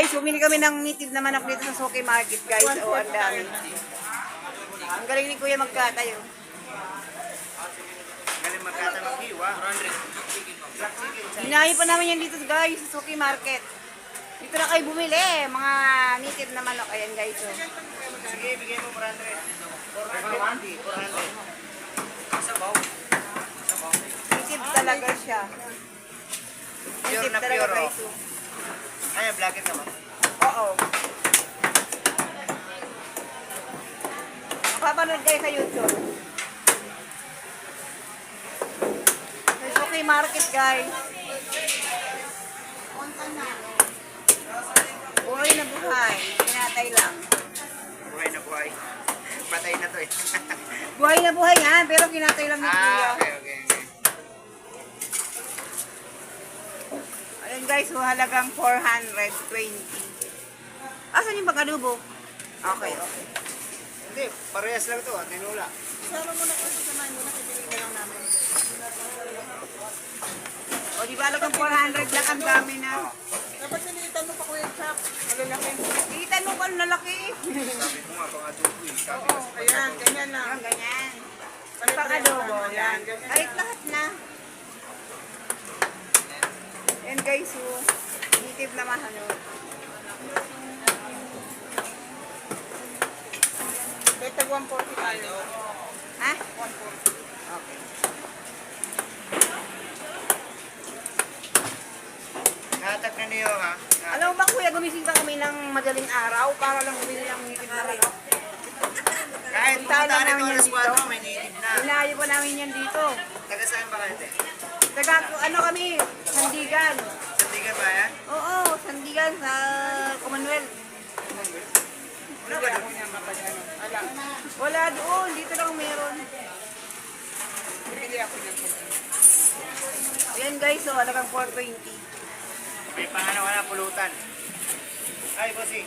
Guys, bumili kami ng native na manok dito sa Suki Market, guys. Oh, ang dami. Ang galing ni Kuya magkatayo. Galing magkata mag-hiwa. Hinahi pa namin yan dito, guys, sa Suki Market. Dito na kayo bumili, mga native na manok. Ayan, guys. Oh. Sige, bigay mo 400. 400. 400. Sabaw. Native talaga siya. Pure Native na talaga, pure, guys. oh. Oh. Ay, blacket naman. Oo. Papanood kayo sa YouTube. Sa Suki Market, guys. Buhay na buhay. Pinatay lang. Buhay na buhay. Patay na to eh. Buhay na buhay yan, pero kinatay lang ni Kuya. Okay. Ayun guys, so halagang 420. Asan yung pag-adobo? Okay. Hindi, parehas lang to. Tinula. Sama mo na po sa samahan mo na, pipiliin na lang namin. O, di ba halagang 400 lang, ang dami na. Dapat sinilitan mo pa Kuya Chap. Malalaki. Silitan mo pa ang lalaki. Sabi ko nga, pang-adobo eh. Sabi Oo, ayan, ganyan lang. Ganyan. Pag-adobo, yan. Kahit lahat na. Yan guys, so, native naman ano. Beta 140 tayo. Ha? 140. Okay. Nahatag na niyo ha. Alam mo ba kuya, gumising pa kami ng madaling araw para lang bumili ng native na manok. Kahit Punta pumunta lang rin namin mga yan alas dito. 4, may native na. Inayo pa namin yan dito. Taga saan ba kayo, te? Taga, ano kami, Sandigan. Sandigan ba yan? Oo, Sandigan sa Commonwealth. Wala ba doon? Wala doon, dito lang meron. Ayan guys, so halagang 420. May pangano ka na pulutan. Ay, bossing.